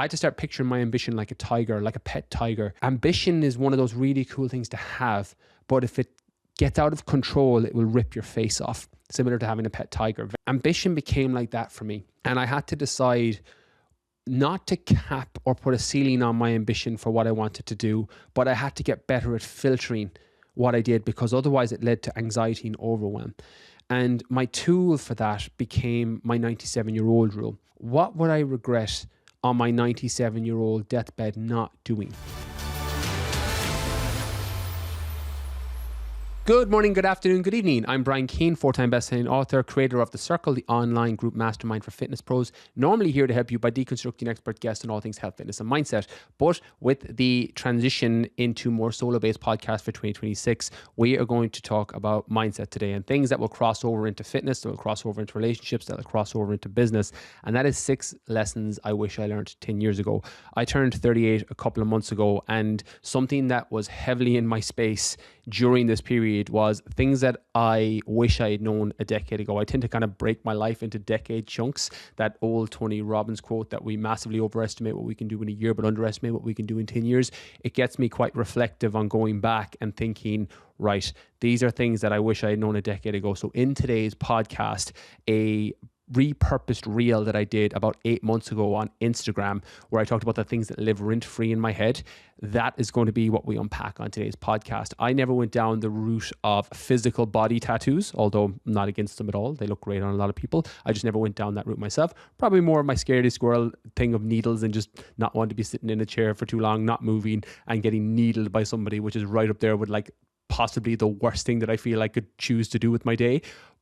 I had to start picturing my ambition like a tiger, like a pet tiger. Ambition is one of those really cool things to have, but if it gets out of control, it will rip your face off, similar to having a pet tiger. Ambition became like that for me. And I had to decide not to cap or put a ceiling on my ambition for what I wanted to do, but I had to get better at filtering what I did, because otherwise it led to anxiety and overwhelm. And my tool for that became my 97-year-old rule. What would I regret on my 97-year-old deathbed not doing? Good morning, good afternoon, good evening. I'm Brian Keane, 4-time best-selling author, creator of The Circle, the online group mastermind for fitness pros. Normally here to help you by deconstructing expert guests on all things health, fitness, and mindset. But with the transition into more solo-based podcasts for 2026, we are going to talk about mindset today and things that will cross over into fitness, that will cross over into relationships, that will cross over into business. And that is 6 lessons I wish I learned 10 years ago. I turned 38 a couple of months ago, and something that was heavily in my space during this period was things that I wish I had known a decade ago. I tend to kind of break my life into decade chunks. That old Tony Robbins quote that we massively overestimate what we can do in a year, but underestimate what we can do in 10 years. It gets me quite reflective on going back and thinking, right, these are things that I wish I had known a decade ago. So in today's podcast, a repurposed reel that I did about 8 months ago on Instagram, where I talked about the things that live rent-free in my head. That is going to be what we unpack on today's podcast. I never went down the route of physical body tattoos, although I'm not against them at all. They look great on a lot of people. I just never went down that route myself. Probably more of my scaredy squirrel thing of needles and just not wanting to be sitting in a chair for too long, not moving, and getting needled by somebody, which is right up there with like possibly the worst thing that I feel I could choose to do with my day.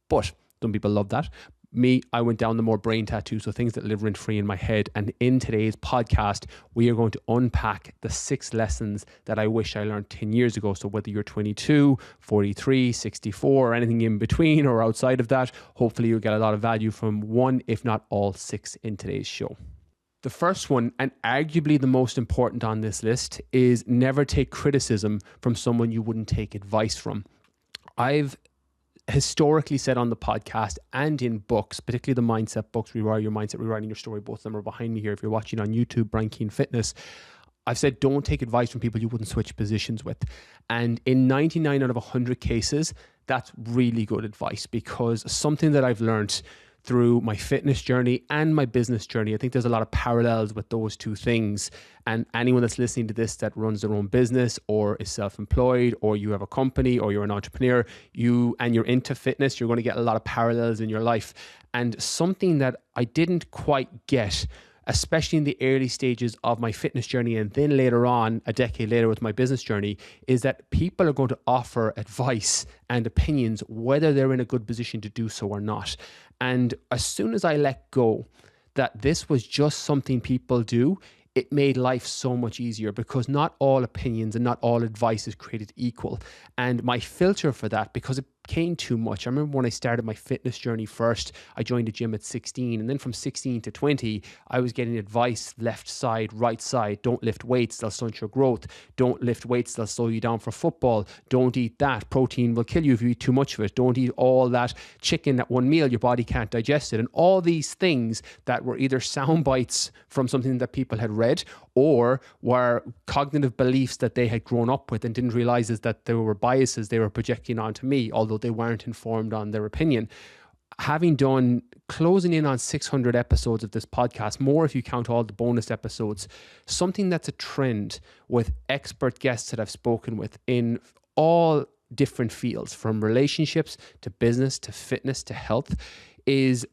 But some people love that. Me, I went down the more brain tattoo, so things that live rent-free in my head. And in today's podcast, we are going to unpack the 6 lessons that I wish I learned 10 years ago. So whether you're 22, 43, 64, or anything in between or outside of that, hopefully you'll get a lot of value from one, if not all 6 in today's show. The first one, and arguably the most important on this list, is never take criticism from someone you wouldn't take advice from. I've historically said on the podcast and in books, particularly the mindset books, Rewire Your Mindset, Rewriting Your Story, both of them are behind me here. If you're watching on YouTube, Brian Keane Fitness, I've said don't take advice from people you wouldn't switch positions with. And in 99 out of 100 cases, that's really good advice, because something that I've learned through my fitness journey and my business journey, I think there's a lot of parallels with those two things. And anyone that's listening to this that runs their own business or is self-employed, or you have a company, or you're an entrepreneur, you're into fitness, you're going to get a lot of parallels in your life. And something that I didn't quite get, especially in the early stages of my fitness journey, and then later on, a decade later with my business journey, is that people are going to offer advice and opinions, whether they're in a good position to do so or not. And as soon as I let go that this was just something people do, it made life so much easier, because not all opinions and not all advice is created equal. And my filter for that, because it became too much. I remember when I started my fitness journey first, I joined a gym at 16, and then from 16 to 20, I was getting advice left side, right side. Don't lift weights, they'll stunt your growth. Don't lift weights, they'll slow you down for football. Don't eat that. Protein will kill you if you eat too much of it. Don't eat all that chicken at one meal, your body can't digest it. And all these things that were either sound bites from something that people had read, or were cognitive beliefs that they had grown up with and didn't realize is that there were biases they were projecting onto me, although they weren't informed on their opinion. Having done closing in on 600 episodes of this podcast, more if you count all the bonus episodes, something that's a trend with expert guests that I've spoken with in all different fields, from relationships to business to fitness to health, is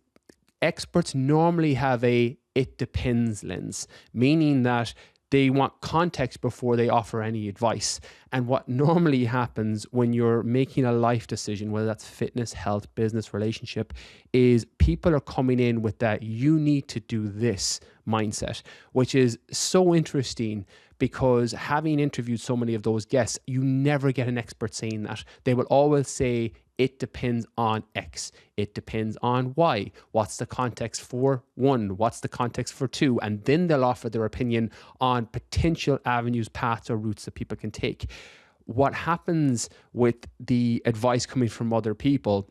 experts normally have a "it depends" lens, meaning that they want context before they offer any advice. And what normally happens when you're making a life decision, whether that's fitness, health, business, relationship, is people are coming in with that "you need to do this" mindset, which is so interesting, because having interviewed so many of those guests, you never get an expert saying that. They will always say, it depends on X. It depends on Y. What's the context for 1? What's the context for 2? And then they'll offer their opinion on potential avenues, paths, or routes that people can take. What happens with the advice coming from other people,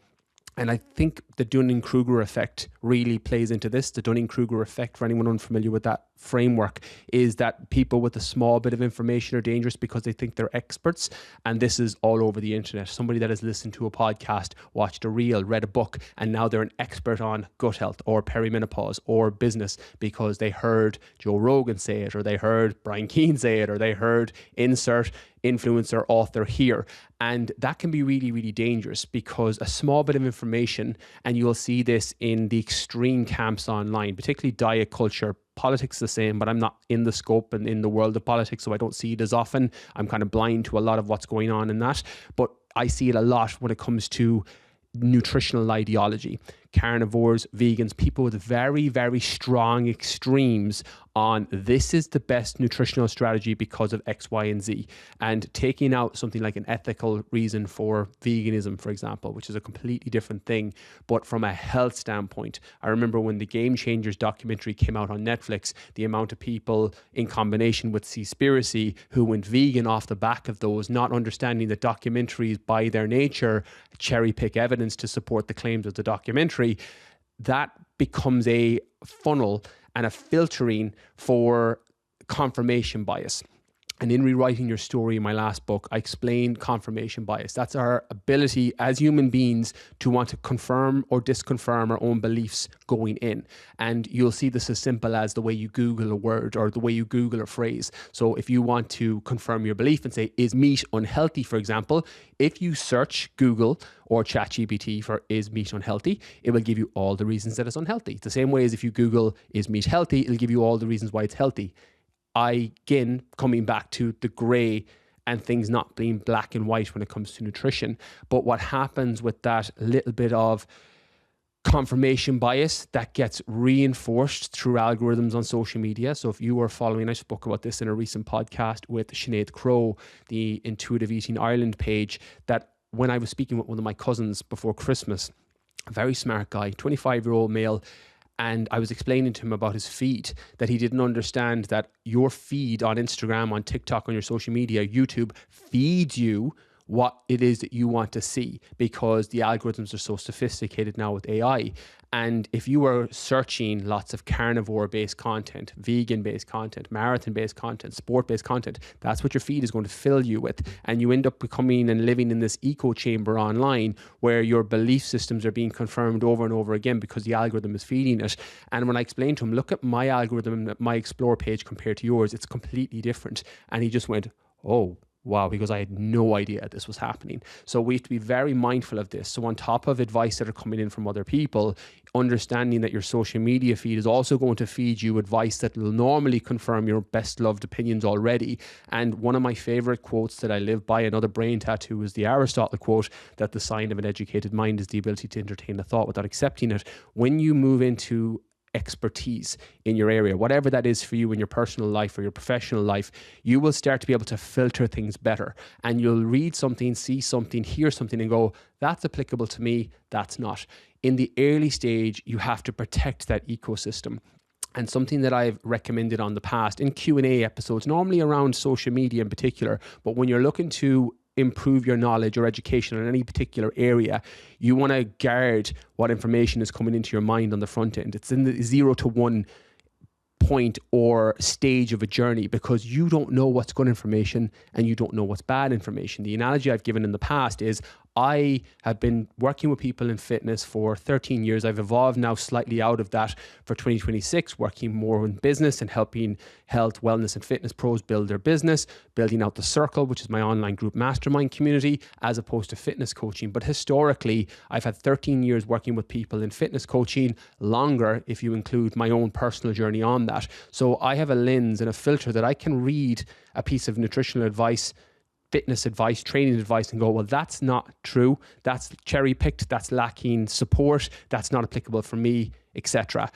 and I think the Dunning-Kruger effect really plays into this. The Dunning-Kruger effect, for anyone unfamiliar with that framework is that people with a small bit of information are dangerous because they think they're experts. And this is all over the internet. Somebody that has listened to a podcast, watched a reel, read a book, and now they're an expert on gut health or perimenopause or business because they heard Joe Rogan say it, or they heard Brian Keane say it, or they heard insert influencer, author here. And that can be really, really dangerous because a small bit of information, and you'll see this in the extreme camps online, particularly diet culture, politics the same, but I'm not in the scope and in the world of politics, so I don't see it as often. I'm kind of blind to a lot of what's going on in that, but I see it a lot when it comes to nutritional ideology. Carnivores, vegans, people with very, very strong extremes on this is the best nutritional strategy because of X, Y, and Z. And taking out something like an ethical reason for veganism, for example, which is a completely different thing. But from a health standpoint, I remember when the Game Changers documentary came out on Netflix, the amount of people in combination with Seaspiracy who went vegan off the back of those, not understanding that documentaries by their nature cherry pick evidence to support the claims of the documentary. That becomes a funnel and a filtering for confirmation bias. And in rewriting your story in my last book, I explained confirmation bias. That's our ability as human beings to want to confirm or disconfirm our own beliefs going in. And you'll see this as simple as the way you Google a word or the way you Google a phrase. So if you want to confirm your belief and say, is meat unhealthy, for example, if you search Google or ChatGPT for is meat unhealthy, it will give you all the reasons that it's unhealthy. It's the same way as if you Google is meat healthy, it'll give you all the reasons why it's healthy. Again, coming back to the gray and things not being black and white when it comes to nutrition. But what happens with that little bit of confirmation bias that gets reinforced through algorithms on social media. So if you were following, I spoke about this in a recent podcast with Sinead Crow, the Intuitive Eating Ireland page, that when I was speaking with one of my cousins before Christmas, a very smart guy, 25-year-old male, and I was explaining to him about his feed, that he didn't understand that your feed on Instagram, on TikTok, on your social media, YouTube feeds you what it is that you want to see because the algorithms are so sophisticated now with AI. And if you are searching lots of carnivore-based content, vegan-based content, marathon-based content, sport-based content, that's what your feed is going to fill you with. And you end up becoming and living in this echo chamber online where your belief systems are being confirmed over and over again because the algorithm is feeding it. And when I explained to him, look at my algorithm, my Explore page compared to yours, it's completely different. And he just went, oh, wow, because I had no idea this was happening. So we have to be very mindful of this. So on top of advice that are coming in from other people, understanding that your social media feed is also going to feed you advice that will normally confirm your best loved opinions already. And one of my favorite quotes that I live by, another brain tattoo, is the Aristotle quote that the sign of an educated mind is the ability to entertain a thought without accepting it. When you move into expertise in your area, whatever that is for you in your personal life or your professional life, you will start to be able to filter things better. And you'll read something, see something, hear something and go, that's applicable to me, that's not. In the early stage, you have to protect that ecosystem. And something that I've recommended on the past in Q&A episodes, normally around social media in particular, but when you're looking to improve your knowledge or education in any particular area, you want to guard what information is coming into your mind on the front end. It's in the 0 to 1 point or stage of a journey because you don't know what's good information and you don't know what's bad information. The analogy I've given in the past is I have been working with people in fitness for 13 years. I've evolved now slightly out of that for 2026, working more in business and helping health, wellness, and fitness pros build their business, building out the Circle, which is my online group mastermind community, as opposed to fitness coaching. But historically, I've had 13 years working with people in fitness coaching, longer if you include my own personal journey on that. So I have a lens and a filter that I can read a piece of nutritional advice, fitness advice, training advice and go, well, that's not true. That's cherry picked. That's lacking support. That's not applicable for me, etc.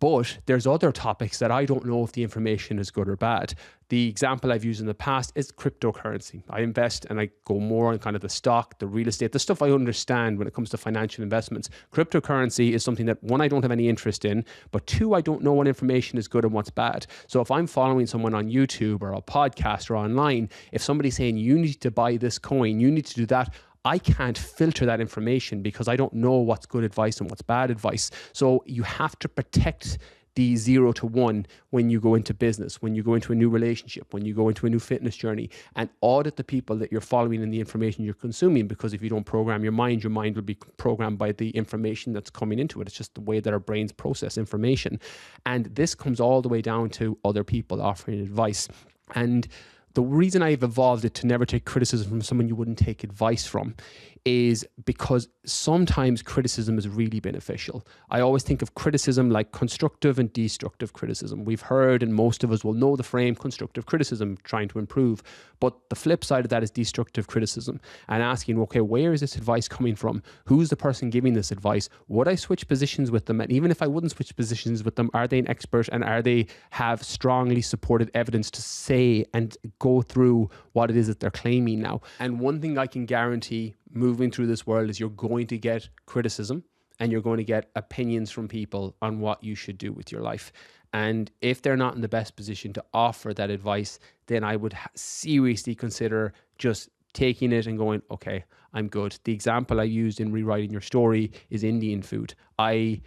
But there's other topics that I don't know if the information is good or bad. The example I've used in the past is cryptocurrency. I invest and I go more on kind of the stock, the real estate, the stuff I understand when it comes to financial investments. Cryptocurrency is something that, one, I don't have any interest in, but two, I don't know what information is good and what's bad. So if I'm following someone on YouTube or a podcast or online, if somebody's saying you need to buy this coin, you need to do that, I can't filter that information because I don't know what's good advice and what's bad advice. So you have to protect the 0 to 1 when you go into business, when you go into a new relationship, when you go into a new fitness journey, and audit the people that you're following and the information you're consuming. Because if you don't program your mind will be programmed by the information that's coming into it. It's just the way that our brains process information. And this comes all the way down to other people offering advice. And the reason I've evolved it to never take criticism from someone you wouldn't take advice from is because sometimes criticism is really beneficial. I always think of criticism like constructive and destructive criticism. We've heard, and most of us will know the frame, constructive criticism, trying to improve. But the flip side of that is destructive criticism, and asking, okay, where is this advice coming from? Who's the person giving this advice? Would I switch positions with them? And even if I wouldn't switch positions with them, are they an expert, and are they have strongly supported evidence to say and go through what it is that they're claiming now? And one thing I can guarantee moving through this world is you're going to get criticism and you're going to get opinions from people on what you should do with your life. And if they're not in the best position to offer that advice, then I would seriously consider just taking it and going, okay, I'm good. The example I used in rewriting your story is Indian food. I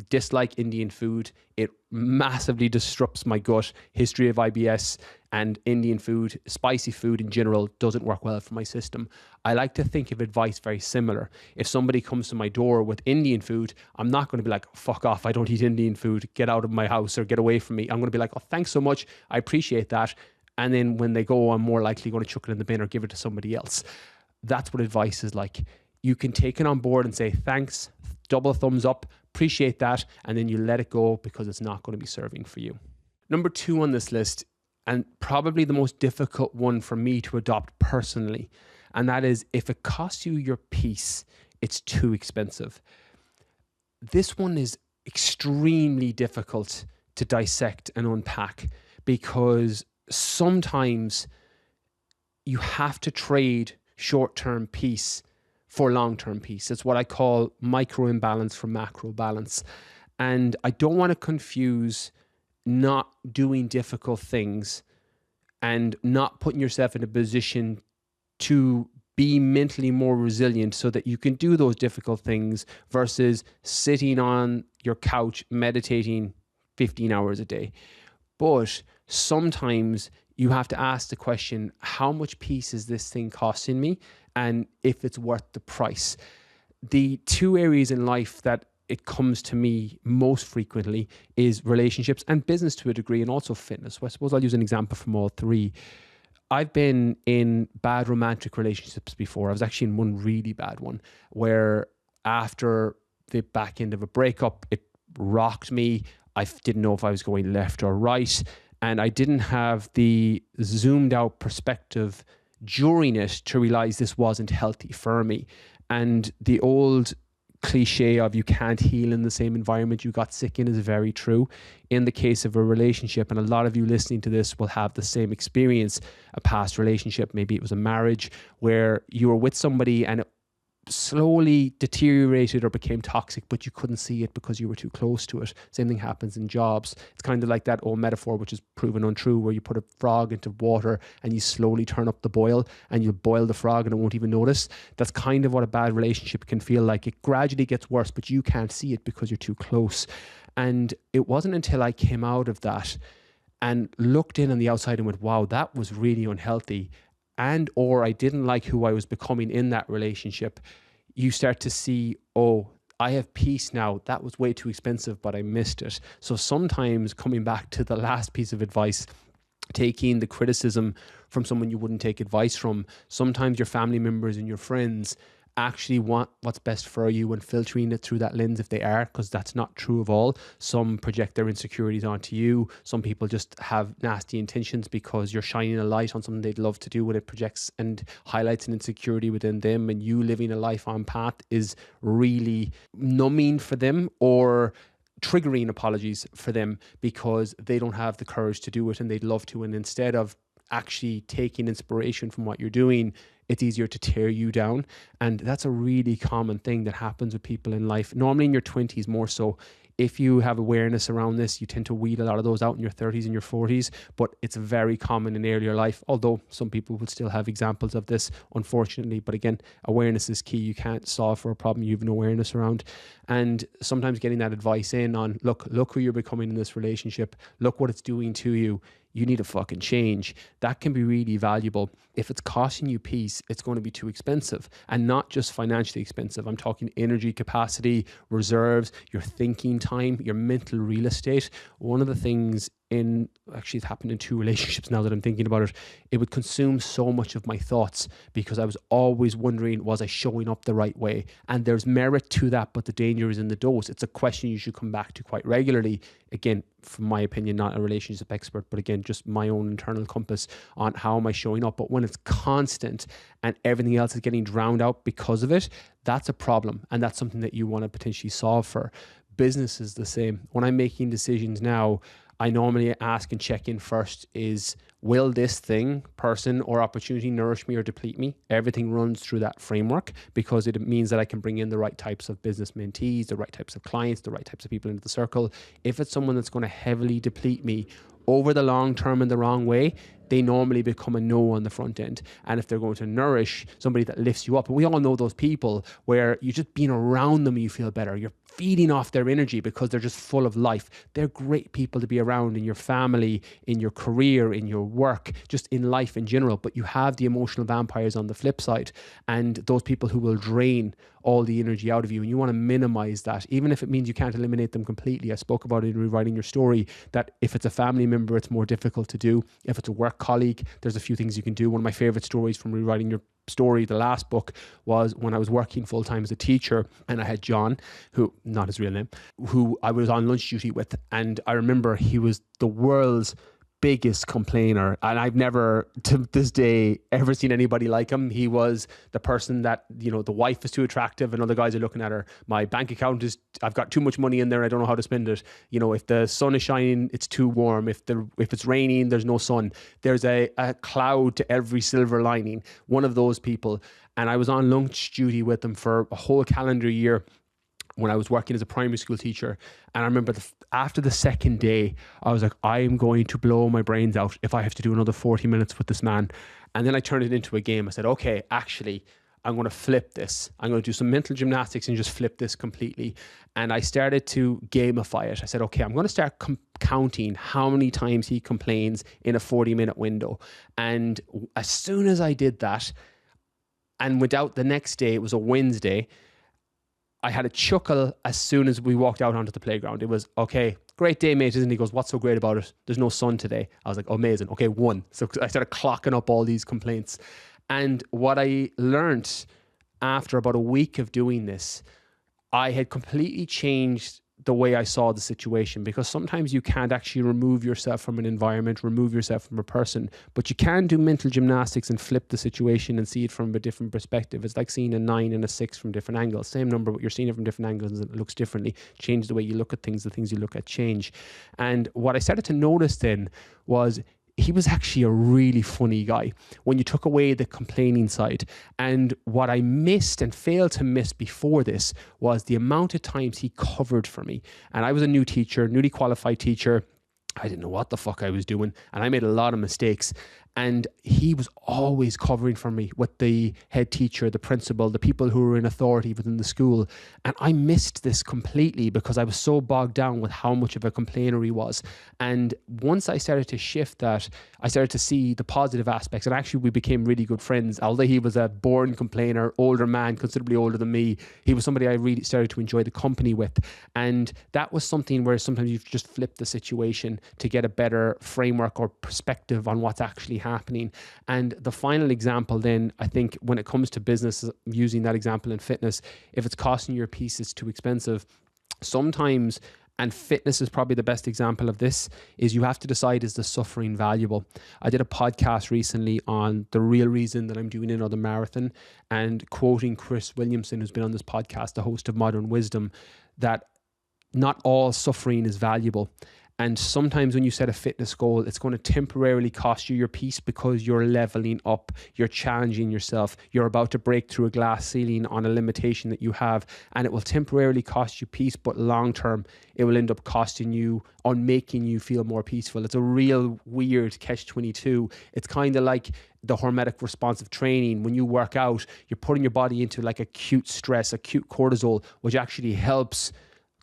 dislike Indian food. It massively disrupts my gut. History of IBS and Indian food, spicy food in general, doesn't work well for my system. I like to think of advice very similar. If somebody comes to my door with Indian food, I'm not going to be like, fuck off, I don't eat Indian food, get out of my house or get away from me. I'm going to be like, oh, thanks so much, I appreciate that. And then when they go, I'm more likely going to chuck it in the bin or give it to somebody else. That's what advice is like. You can take it on board and say, thanks, double thumbs up, appreciate that. And then you let it go because it's not going to be serving for you. Number 2 on this list, and probably the most difficult one for me to adopt personally, and that is, if it costs you your peace, it's too expensive. This one is extremely difficult to dissect and unpack, because sometimes you have to trade short-term peace for long-term peace. It's what I call micro imbalance for macro balance. And I don't want to confuse not doing difficult things and not putting yourself in a position to be mentally more resilient so that you can do those difficult things versus sitting on your couch meditating 15 hours a day. But sometimes you have to ask the question, how much peace is this thing costing me? And if it's worth the price. The 2 areas in life that it comes to me most frequently is relationships and business to a degree, and also fitness. So I suppose I'll use an example from all 3. I've been in bad romantic relationships before. I was actually in one really bad one where after the back end of a breakup, it rocked me. I didn't know if I was going left or right. And I didn't have the zoomed out perspective during it to realize this wasn't healthy for me. And the old cliche of you can't heal in the same environment you got sick in is very true. In the case of a relationship, and a lot of you listening to this will have the same experience, a past relationship, maybe it was a marriage where you were with somebody and it slowly deteriorated or became toxic, but you couldn't see it because you were too close to it. Same thing happens in jobs. It's kind of like that old metaphor, which is proven untrue, where you put a frog into water and you slowly turn up the boil and you'll boil the frog and it won't even notice. That's kind of what a bad relationship can feel like. It gradually gets worse, but you can't see it because you're too close. And it wasn't until I came out of that and looked in on the outside and went, wow, that was really unhealthy, and or I didn't like who I was becoming in that relationship, you start to see, oh, I have peace now. That was way too expensive, but I missed it. So sometimes, coming back to the last piece of advice, taking the criticism from someone you wouldn't take advice from, sometimes your family members and your friends actually want what's best for you, and filtering it through that lens if they are, because that's not true of all. Some project their insecurities onto you. Some people just have nasty intentions because you're shining a light on something they'd love to do, and it projects and highlights an insecurity within them, and you living a life on path is really numbing for them or triggering, apologies, for them because they don't have the courage to do it and they'd love to. And instead of actually taking inspiration from what you're doing, it's easier to tear you down. And that's a really common thing that happens with people in life, normally in your 20s more so. if you have awareness around this, you tend to weed a lot of those out in your 30s and your 40s, but it's very common in earlier life, although some people will still have examples of this, unfortunately. But again, awareness is key. You can't solve for a problem you have no awareness around. And sometimes getting that advice in on, look who you're becoming in this relationship, look what it's doing to you. You need to fucking change. That can be really valuable. If it's costing you peace, it's going to be too expensive, and not just financially expensive. I'm talking energy capacity, reserves, your thinking time, your mental real estate. One of the things actually it's happened in 2 relationships now that I'm thinking about it, it would consume so much of my thoughts because I was always wondering, was I showing up the right way? And there's merit to that, but the danger is in the dose. It's a question you should come back to quite regularly. Again, from my opinion, not a relationship expert, but again, just my own internal compass on how am I showing up. But when it's constant and everything else is getting drowned out because of it, that's a problem. And that's something that you want to potentially solve for. Business is the same. When I'm making decisions now, I normally ask and check in first is, will this thing, person or opportunity nourish me or deplete me? Everything runs through that framework because it means that I can bring in the right types of business mentees, the right types of clients, the right types of people into the circle. If it's someone that's going to heavily deplete me over the long term in the wrong way, they normally become a no on the front end. And if they're going to nourish somebody that lifts you up, and we all know those people where you just being around them, you feel better. You're feeding off their energy because they're just full of life. They're great people to be around in your family, in your career, in your work, just in life in general. But you have the emotional vampires on the flip side, and those people who will drain all the energy out of you, and you want to minimize that, even if it means you can't eliminate them completely. I spoke about it in Rewriting Your Story, that if it's a family member, it's more difficult to do. If it's a work colleague, there's a few things you can do. One of my favorite stories from Rewriting Your Story, the last book, was when I was working full-time as a teacher, and I had John, who, not his real name, who I was on lunch duty with, and I remember he was the world's biggest complainer, and I've never to this day ever seen anybody like him. He was the person that, you know, the wife is too attractive and other guys are looking at her. My bank account is, I've got too much money in there, I don't know how to spend it. You know, if the sun is shining, it's too warm. If it's raining, there's no sun. There's a cloud to every silver lining. One of those people. And I was on lunch duty with him for a whole calendar year when I was working as a primary school teacher. And I remember after the second day, I was like, I'm going to blow my brains out if I have to do another 40 minutes with this man. And then I turned it into a game. I said, okay, actually, I'm going to flip this. I'm going to do some mental gymnastics and just flip this completely. And I started to gamify it. I said, okay, I'm going to start counting how many times he complains in a 40-minute window. And as soon as I did that, and without the next day, it was a Wednesday, I had a chuckle as soon as we walked out onto the playground. It was, okay, great day, mate, isn't it? He goes, what's so great about it? There's no sun today. I was like, amazing. Okay, 1. So I started clocking up all these complaints. And what I learned after about a week of doing this, I had completely changed the way I saw the situation, because sometimes you can't actually remove yourself from an environment, remove yourself from a person, but you can do mental gymnastics and flip the situation and see it from a different perspective. It's like seeing a 9 and a 6 from different angles. Same number, but you're seeing it from different angles and it looks differently. Change the way you look at things, the things you look at change. And what I started to notice then was he was actually a really funny guy when you took away the complaining side. And what I missed and failed to miss before this was the amount of times he covered for me. And I was a new teacher, newly qualified teacher. I didn't know what the fuck I was doing, and I made a lot of mistakes. And he was always covering for me with the head teacher, the principal, the people who were in authority within the school. And I missed this completely because I was so bogged down with how much of a complainer he was. And once I started to shift that, I started to see the positive aspects. And actually, we became really good friends. Although he was a born complainer, older man, considerably older than me, he was somebody I really started to enjoy the company with. And that was something where sometimes you've just flipped the situation to get a better framework or perspective on what's actually happening. And the final example then, I think when it comes to business, using that example in fitness, if it's costing your piece, it's too expensive. Sometimes, and fitness is probably the best example of this, is you have to decide, is the suffering valuable? I did a podcast recently on the real reason that I'm doing another marathon, and quoting Chris Williamson, who's been on this podcast, the host of Modern Wisdom, that not all suffering is valuable. And sometimes when you set a fitness goal, it's going to temporarily cost you your peace because you're leveling up, you're challenging yourself, you're about to break through a glass ceiling on a limitation that you have, and it will temporarily cost you peace, but long term, it will end up costing you on making you feel more peaceful. It's a real weird catch-22. It's kind of like the hormetic responsive training. When you work out, you're putting your body into like acute stress, acute cortisol, which actually helps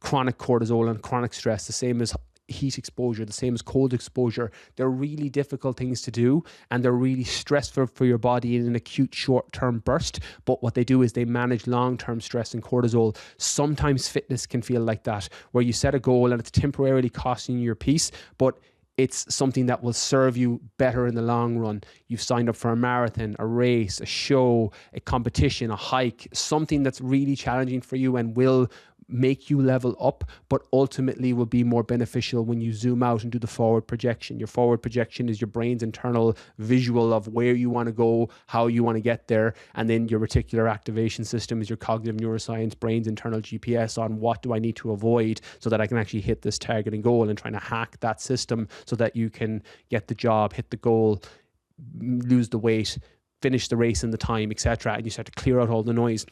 chronic cortisol and chronic stress, the same as heat exposure, the same as cold exposure. They're really difficult things to do, and they're really stressful for your body in an acute short-term burst. But what they do is they manage long-term stress and cortisol. Sometimes fitness can feel like that, where you set a goal and it's temporarily costing you your peace, but it's something that will serve you better in the long run. You've signed up for a marathon, a race, a show, a competition, a hike, something that's really challenging for you and will make you level up, but ultimately will be more beneficial when you zoom out and do the forward projection. Your forward projection is your brain's internal visual of where you want to go, how you want to get there. And then your reticular activation system is your cognitive neuroscience, brain's internal GPS on what do I need to avoid so that I can actually hit this target and goal, and trying to hack that system so that you can get the job, hit the goal, lose the weight, finish the race in the time, etc. And you start to clear out all the noise.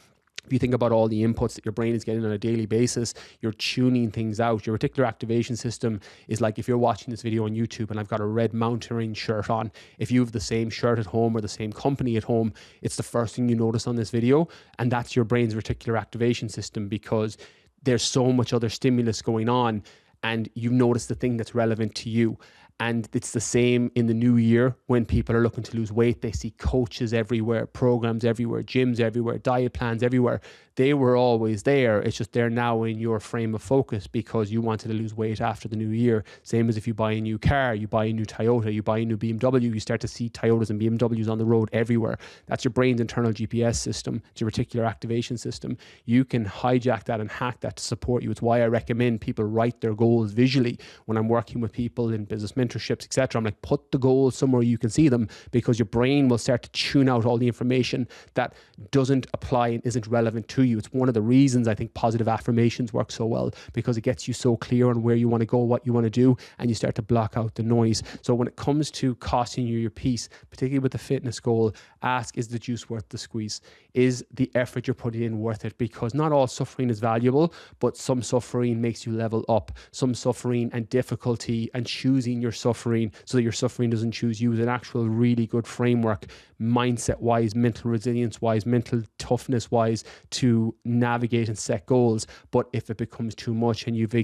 If you think about all the inputs that your brain is getting on a daily basis, you're tuning things out. Your reticular activation system is like if you're watching this video on YouTube and I've got a red mountaineering shirt on, if you have the same shirt at home or the same company at home, it's the first thing you notice on this video. And that's your brain's reticular activation system, because there's so much other stimulus going on and you notice the thing that's relevant to you. And it's the same in the new year when people are looking to lose weight. They see coaches everywhere, programs everywhere, gyms everywhere, diet plans everywhere. They were always there. It's just they're now in your frame of focus because you wanted to lose weight after the new year. Same as if you buy a new car, you buy a new Toyota, you buy a new BMW, you start to see Toyotas and BMWs on the road everywhere. That's your brain's internal GPS system. It's your reticular activation system. You can hijack that and hack that to support you. It's why I recommend people write their goals visually when I'm working with people in business mentorships, etc. I'm like, put the goals somewhere you can see them, because your brain will start to tune out all the information that doesn't apply and isn't relevant to you. It's one of the reasons I think positive affirmations work so well, because it gets you so clear on where you want to go, what you want to do, and you start to block out the noise. So when it comes to costing you your peace, particularly with the fitness goal, ask, is the juice worth the squeeze? Is the effort you're putting in worth it? Because not all suffering is valuable, but some suffering makes you level up. Some suffering and difficulty and choosing your suffering so that your suffering doesn't choose you is an actual really good framework, mindset wise, mental resilience wise, mental toughness wise, to navigate and set goals. But if it becomes too much and you've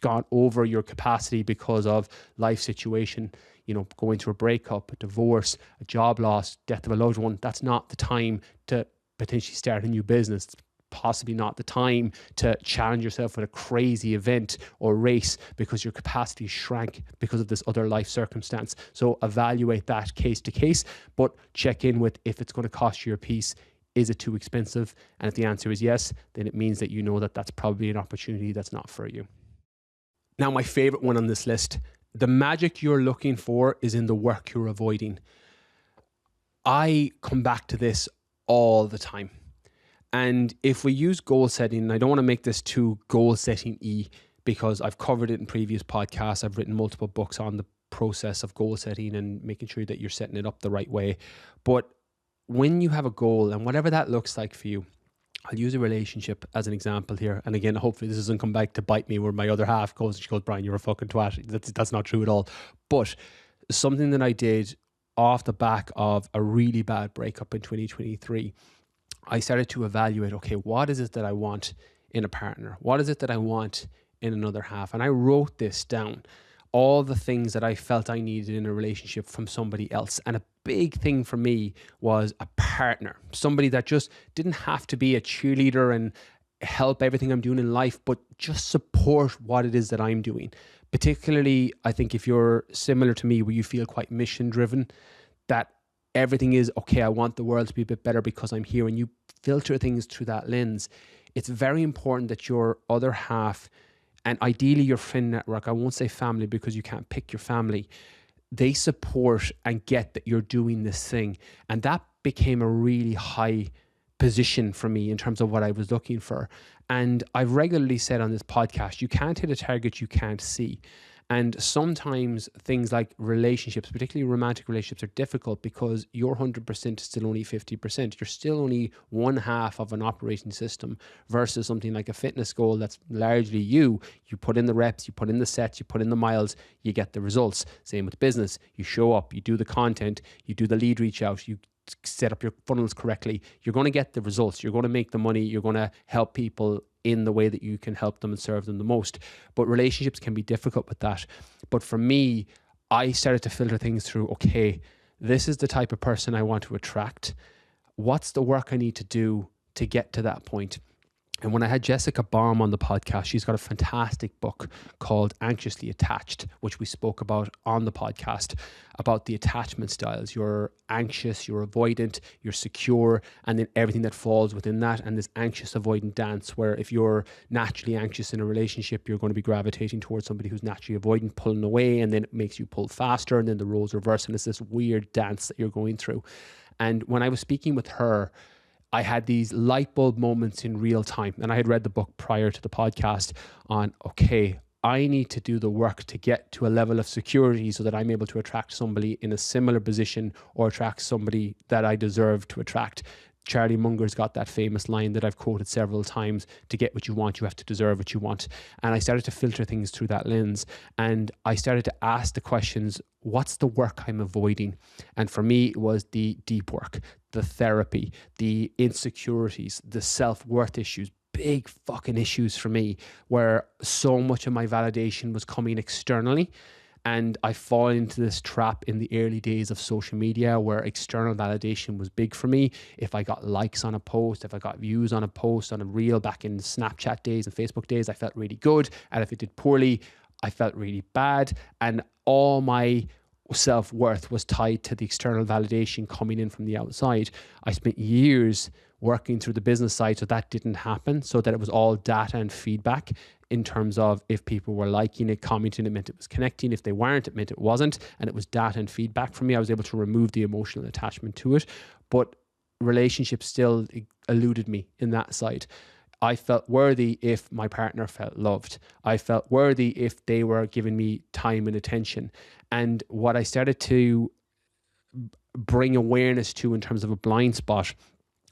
gone over your capacity because of life situation, going through a breakup, a divorce, a job loss, death of a loved one, that's not the time to potentially start a new business. It's possibly not the time to challenge yourself with a crazy event or race because your capacity shrank because of this other life circumstance. So evaluate that case to case, but check in with if it's going to cost you your peace. Is it too expensive? And if the answer is yes, then it means that you know that that's probably an opportunity that's not for you. Now, my favorite one on this list, the magic you're looking for is in the work you're avoiding. I come back to this all the time. And if we use goal setting, and I don't want to make this too goal setting-y because I've covered it in previous podcasts. I've written multiple books on the process of goal setting and making sure that you're setting it up the right way. But when you have a goal, and whatever that looks like for you, I'll use a relationship as an example here. And again, hopefully this doesn't come back to bite me where my other half goes and she goes, Brian, you're a fucking twat. That's not true at all. But something that I did off the back of a really bad breakup in 2023, I started to evaluate, okay, what is it that I want in a partner? What is it that I want in another half? And I wrote this down, all the things that I felt I needed in a relationship from somebody else. And a big thing for me was a partner, somebody that just didn't have to be a cheerleader and help everything I'm doing in life, but just support what it is that I'm doing. Particularly, I think if you're similar to me, where you feel quite mission driven, that everything is, okay, I want the world to be a bit better because I'm here, and you filter things through that lens. It's very important that your other half, and ideally your friend network, I won't say family because you can't pick your family, they support and get that you're doing this thing. And that became a really high position for me in terms of what I was looking for. And I've regularly said on this podcast, you can't hit a target you can't see. And sometimes things like relationships, particularly romantic relationships, are difficult because your 100% is still only 50%. You're still only one half of an operating system versus something like a fitness goal that's largely you. You put in the reps, you put in the sets, you put in the miles, you get the results. Same with business. You show up, you do the content, you do the lead reach out, you set up your funnels correctly. You're going to get the results. You're going to make the money. You're going to help people in the way that you can help them and serve them the most. But relationships can be difficult with that. But for me, I started to filter things through, okay, this is the type of person I want to attract. What's the work I need to do to get to that point? And when I had Jessica Baum on the podcast, she's got a fantastic book called Anxiously Attached, which we spoke about on the podcast, about the attachment styles. You're anxious, you're avoidant, you're secure, and then everything that falls within that. And this anxious avoidant dance, where if you're naturally anxious in a relationship, you're going to be gravitating towards somebody who's naturally avoidant, pulling away, and then it makes you pull faster, and then the roles reverse, and it's this weird dance that you're going through. And when I was speaking with her, I had these light bulb moments in real time. And I had read the book prior to the podcast on, okay, I need to do the work to get to a level of security so that I'm able to attract somebody in a similar position or attract somebody that I deserve to attract. Charlie Munger's got that famous line that I've quoted several times: to get what you want, you have to deserve what you want. And I started to filter things through that lens. And I started to ask the questions, what's the work I'm avoiding? And for me, it was the deep work, the therapy, the insecurities, the self-worth issues, big fucking issues for me, where so much of my validation was coming externally. And I fall into this trap in the early days of social media where external validation was big for me. If I got likes on a post, if I got views on a post, on a reel back in Snapchat days and Facebook days, I felt really good. And if it did poorly, I felt really bad. And all my self-worth was tied to the external validation coming in from the outside. I spent years working through the business side so that didn't happen, so that it was all data and feedback in terms of if people were liking it, commenting, it meant it was connecting. If they weren't, it meant it wasn't. And it was data and feedback for me. I was able to remove the emotional attachment to it. But relationships still eluded me in that side. I felt worthy if my partner felt loved. I felt worthy if they were giving me time and attention. And what I started to bring awareness to in terms of a blind spot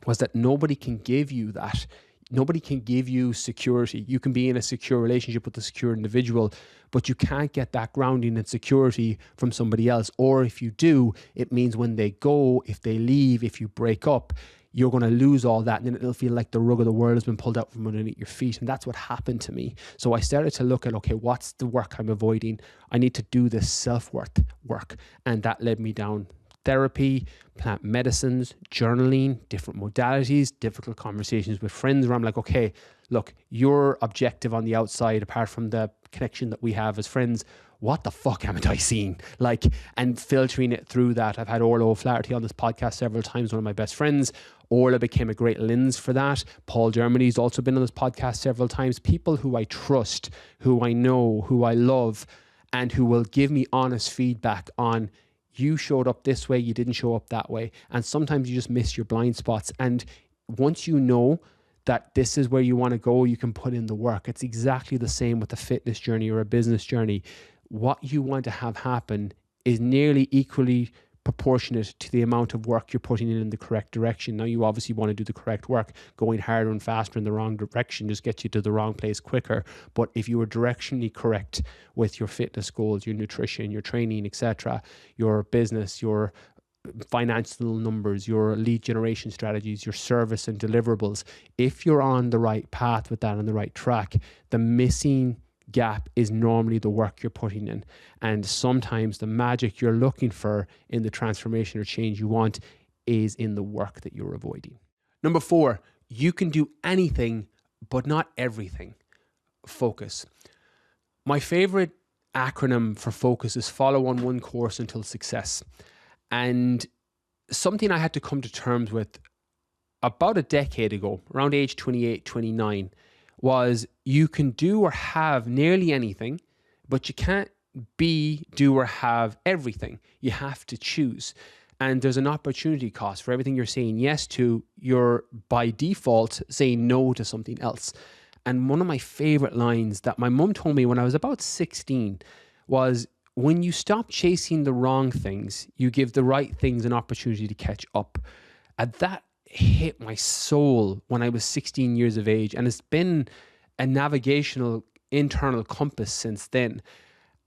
was that nobody can give you that. Nobody can give you security. You can be in a secure relationship with a secure individual, but you can't get that grounding and security from somebody else. Or if you do, it means when they go, if they leave, if you break up, you're going to lose all that. And then it'll feel like the rug of the world has been pulled out from underneath your feet. And that's what happened to me. So I started to look at, okay, what's the work I'm avoiding? I need to do this self-worth work. And that led me down therapy, plant medicines, journaling, different modalities, difficult conversations with friends where I'm like, okay, look, your objective on the outside, apart from the connection that we have as friends, what the fuck haven't I seen? Like, and filtering it through that. I've had Orla O'Flaherty on this podcast several times, one of my best friends. Orla became a great lens for that. Paul Germany's also been on this podcast several times. People who I trust, who I know, who I love, and who will give me honest feedback on, you showed up this way, you didn't show up that way. And sometimes you just miss your blind spots. And once you know that this is where you want to go, you can put in the work. It's exactly the same with a fitness journey or a business journey. What you want to have happen is nearly equally proportionate to the amount of work you're putting in the correct direction. Now, you obviously want to do the correct work. Going harder and faster in the wrong direction just gets you to the wrong place quicker. But if you were directionally correct with your fitness goals, your nutrition, your training, etc., your business, your financial numbers, your lead generation strategies, your service and deliverables, if you're on the right path with that, on the right track, the missing gap is normally the work you're putting in. And sometimes the magic you're looking for in the transformation or change you want is in the work that you're avoiding. Number 4, you can do anything, but not everything. Focus. My favorite acronym for focus is follow on one course until success. And something I had to come to terms with about a decade ago, around age 28, 29, was you can do or have nearly anything, but you can't be, do, or have everything. You have to choose. And there's an opportunity cost for everything you're saying yes to. You're by default saying no to something else. And one of my favorite lines that my mum told me when I was about 16 was when you stop chasing the wrong things, you give the right things an opportunity to catch up. And that hit my soul when I was 16 years of age. And it's been a navigational internal compass since then.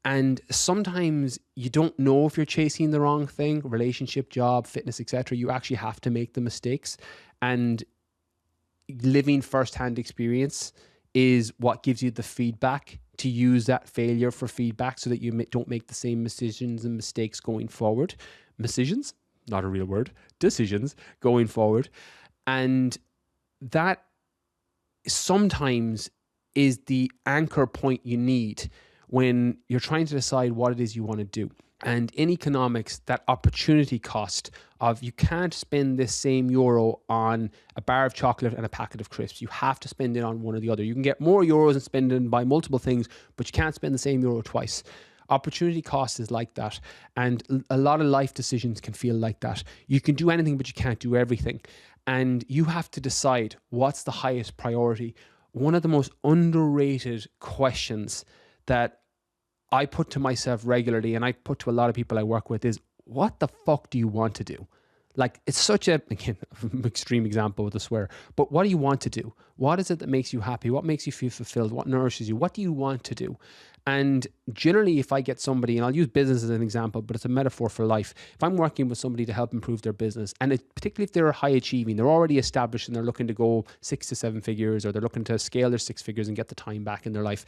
And sometimes you don't know if you're chasing the wrong thing, relationship, job, fitness, etc. You actually have to make the mistakes. And living firsthand experience is what gives you the feedback to use that failure for feedback so that you don't make the same decisions and mistakes going forward. Decisions, not a real word, decisions going forward. And that sometimes is the anchor point you need when you're trying to decide what it is you want to do. And in economics, that opportunity cost of you can't spend this same euro on a bar of chocolate and a packet of crisps. You have to spend it on one or the other. You can get more euros and spend it by multiple things, but you can't spend the same euro twice. Opportunity cost is like that. And a lot of life decisions can feel like that. You can do anything, but you can't do everything. And you have to decide what's the highest priority. One of the most underrated questions that I put to myself regularly, and I put to a lot of people I work with, is what the fuck do you want to do? Like, it's such a, again, extreme example with a swear, but what do you want to do? What is it that makes you happy? What makes you feel fulfilled? What nourishes you? What do you want to do? And generally, if I get somebody, and I'll use business as an example, but it's a metaphor for life. If I'm working with somebody to help improve their business, and particularly if they're high achieving, they're already established and they're looking to go 6 to 7 figures, or they're looking to scale their 6 figures and get the time back in their life,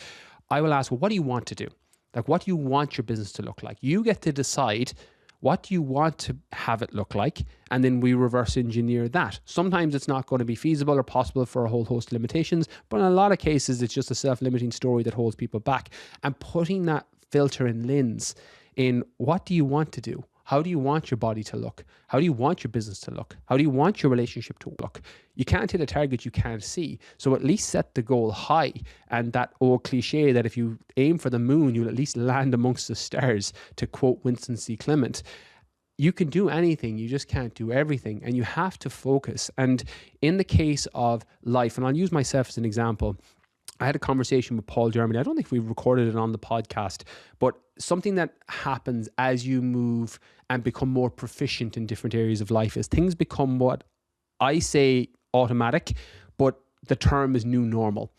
I will ask, well, what do you want to do? Like, what do you want your business to look like? You get to decide what do you want to have it look like, and then we reverse engineer that. Sometimes it's not going to be feasible or possible for a whole host of limitations, but in a lot of cases, it's just a self-limiting story that holds people back. And putting that filter and lens in what do you want to do? How do you want your body to look? How do you want your business to look? How do you want your relationship to look? You can't hit a target you can't see. So at least set the goal high. And that old cliche that if you aim for the moon, you'll at least land amongst the stars, to quote Winston C. Clement. You can do anything, you just can't do everything. And you have to focus. And in the case of life, and I'll use myself as an example, I had a conversation with Paul Germany. I don't think we've recorded it on the podcast, but something that happens as you move and become more proficient in different areas of life is things become what I say automatic, but the term is new normal.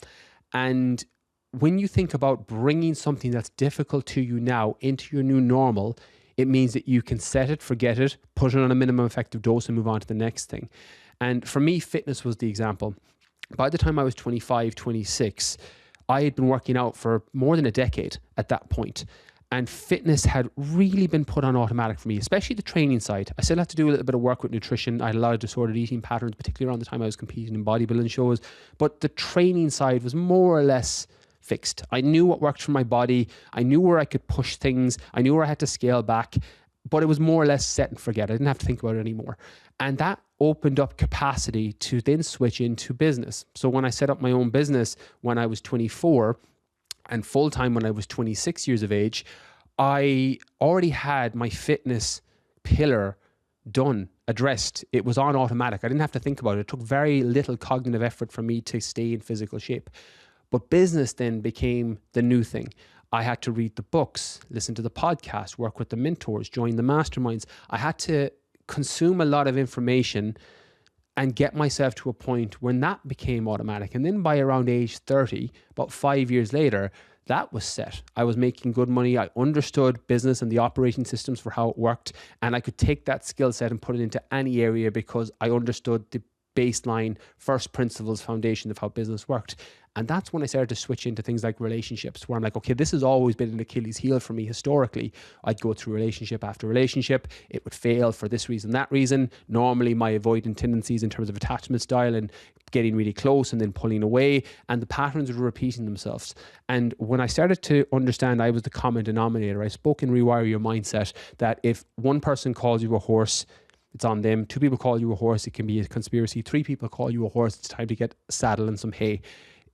And when you think about bringing something that's difficult to you now into your new normal, it means that you can set it, forget it, put it on a minimum effective dose and move on to the next thing. And for me, fitness was the example. By the time I was 25, 26, I had been working out for more than a decade at that point. And fitness had really been put on automatic for me, especially the training side. I still had to do a little bit of work with nutrition. I had a lot of disordered eating patterns, particularly around the time I was competing in bodybuilding shows. But the training side was more or less fixed. I knew what worked for my body. I knew where I could push things. I knew where I had to scale back. But it was more or less set and forget. I didn't have to think about it anymore. And that opened up capacity to then switch into business. So when I set up my own business when I was 24 and full-time when I was 26 years of age, I already had my fitness pillar done, addressed. It was on automatic. I didn't have to think about it. It took very little cognitive effort for me to stay in physical shape. But business then became the new thing. I had to read the books, listen to the podcast, work with the mentors, join the masterminds. I had to consume a lot of information and get myself to a point when that became automatic. And then by around age 30, about 5 years later, that was set. I was making good money. I understood business and the operating systems for how it worked. And I could take that skill set and put it into any area because I understood the baseline, first principles, foundation of how business worked. And that's when I started to switch into things like relationships, where I'm like, okay, this has always been an Achilles heel for me historically. I'd go through relationship after relationship. It would fail for this reason, that reason. Normally my avoidant tendencies in terms of attachment style and getting really close and then pulling away, and the patterns were repeating themselves. And when I started to understand I was the common denominator, I spoke in Rewire Your Mindset that if one person calls you a horse, it's on them. 2 people call you a horse, it can be a conspiracy. 3 people call you a horse, it's time to get a saddle and some hay.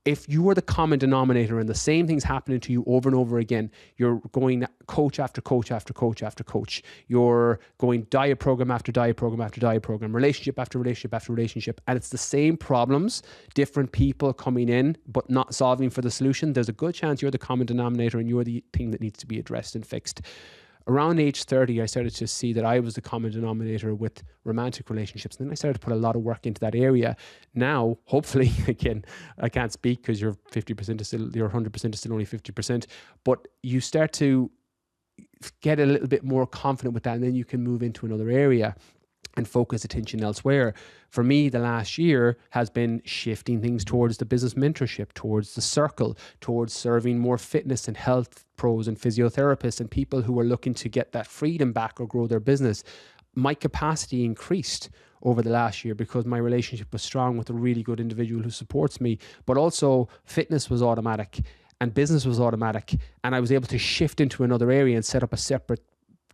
if you are the common denominator and the same thing's happening to you over and over again, you're going coach after coach after coach after coach, you're going diet program after diet program after diet program, relationship after relationship after relationship, and it's the same problems, different people coming in but not solving for the solution, there's a good chance you're the common denominator and you're the thing that needs to be addressed and fixed. Around age 30, I started to see that I was the common denominator with romantic relationships. And then I started to put a lot of work into that area. Now, hopefully, again, I can't speak because your 100% is still only 50%, but you start to get a little bit more confident with that, and then you can move into another area and focus attention elsewhere. For me, the last year has been shifting things towards the business mentorship, towards the circle, towards serving more fitness and health pros and physiotherapists and people who are looking to get that freedom back or grow their business. My capacity increased over the last year because my relationship was strong with a really good individual who supports me, but also fitness was automatic and business was automatic. And I was able to shift into another area and set up a separate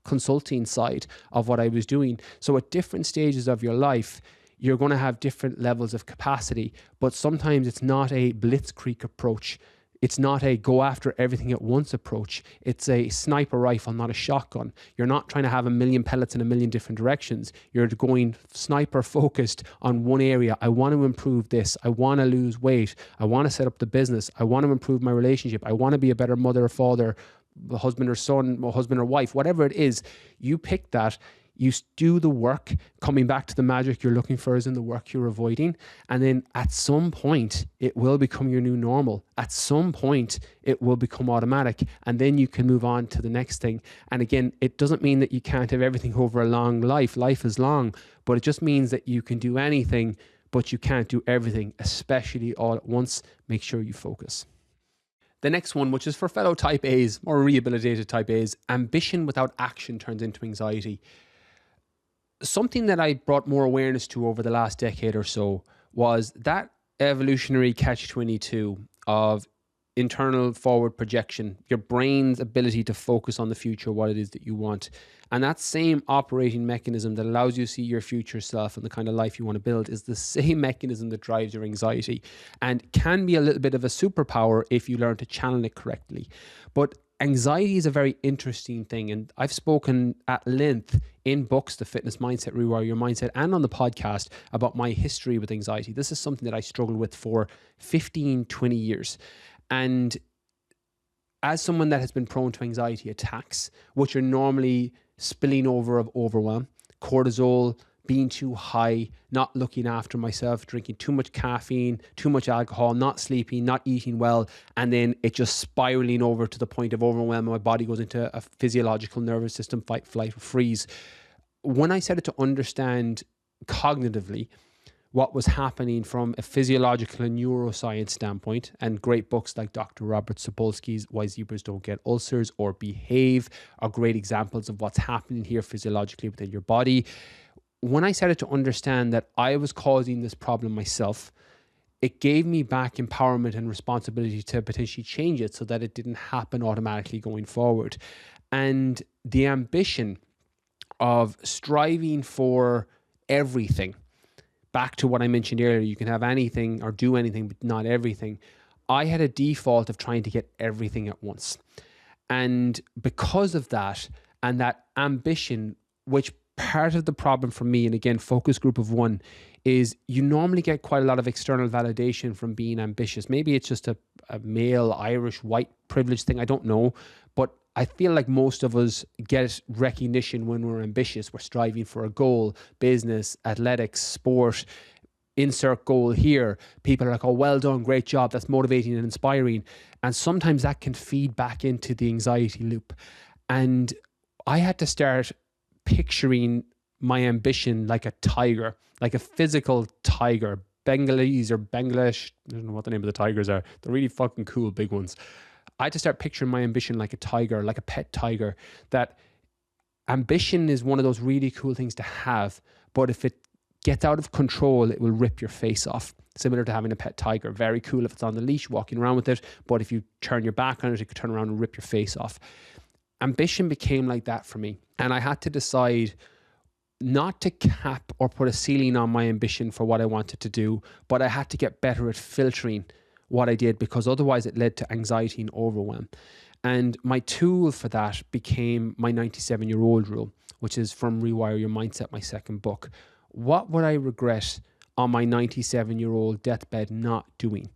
consulting side of what I was doing. So at different stages of your life, you're going to have different levels of capacity, but sometimes it's not a blitzkrieg approach. It's not a go after everything at once approach. It's a sniper rifle, not a shotgun. You're not trying to have a million pellets in a million different directions. You're going sniper focused on one area. I want to improve this. I want to lose weight. I want to set up the business. I want to improve my relationship. I want to be a better mother or father, husband or son, or husband or wife, whatever it is. You pick that. You do the work. Coming back to the magic you're looking for is in the work you're avoiding. And then at some point, it will become your new normal. At some point, it will become automatic. And then you can move on to the next thing. And again, it doesn't mean that you can't have everything over a long life. Life is long. But it just means that you can do anything, but you can't do everything, especially all at once. Make sure you focus. The next one, which is for fellow type A's, more rehabilitated type A's, ambition without action turns into anxiety. Something that I brought more awareness to over the last decade or so was that evolutionary catch-22 of internal forward projection, your brain's ability to focus on the future, what it is that you want. And that same operating mechanism that allows you to see your future self and the kind of life you want to build is the same mechanism that drives your anxiety and can be a little bit of a superpower if you learn to channel it correctly. But anxiety is a very interesting thing. And I've spoken at length in books, The Fitness Mindset, Rewire Your Mindset, and on the podcast about my history with anxiety. This is something that I struggled with for 15, 20 years. And as someone that has been prone to anxiety attacks, which are normally spilling over of overwhelm, cortisol, being too high, not looking after myself, drinking too much caffeine, too much alcohol, not sleeping, not eating well, and then it just spiraling over to the point of overwhelm. My body goes into a physiological nervous system fight, flight, or freeze. When I started to understand cognitively what was happening from a physiological and neuroscience standpoint, and great books like Dr. Robert Sapolsky's Why Zebras Don't Get Ulcers or Behave are great examples of what's happening here physiologically within your body. When I started to understand that I was causing this problem myself, it gave me back empowerment and responsibility to potentially change it so that it didn't happen automatically going forward. And the ambition of striving for everything, back to what I mentioned earlier, you can have anything or do anything, but not everything. I had a default of trying to get everything at once. And because of that, and that ambition, which part of the problem for me, and again, focus group of one, is you normally get quite a lot of external validation from being ambitious. Maybe it's just a male, Irish, white privilege thing. I don't know. But I feel like most of us get recognition when we're ambitious. We're striving for a goal, business, athletics, sport, insert goal here. People are like, oh, well done, great job. That's motivating and inspiring. And sometimes that can feed back into the anxiety loop. And I had to start picturing my ambition like a tiger, like a physical tiger, Bengalese or Bangladesh. I don't know what the name of the tigers are. They're really fucking cool, big ones. I had to start picturing my ambition like a tiger, like a pet tiger. That ambition is one of those really cool things to have, but if it gets out of control, it will rip your face off. Similar to having a pet tiger. Very cool if it's on the leash, walking around with it, but if you turn your back on it, it could turn around and rip your face off. Ambition became like that for me. And I had to decide not to cap or put a ceiling on my ambition for what I wanted to do, but I had to get better at filtering what I did, because otherwise it led to anxiety and overwhelm. And my tool for that became my 97-year-old rule, which is from Rewire Your Mindset, my second book. What would I regret on my 97-year-old deathbed not doing?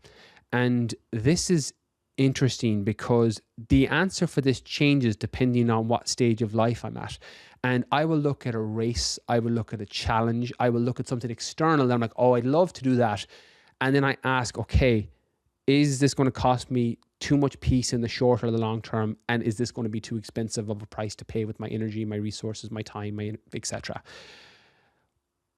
And this is interesting because the answer for this changes depending on what stage of life I'm at. And I will look at a race, I will look at a challenge, I will look at something external, and I'm like, oh, I'd love to do that. And then I ask, okay, is this going to cost me too much peace in the short or the long term? And is this going to be too expensive of a price to pay with my energy, my resources, my time, etc.?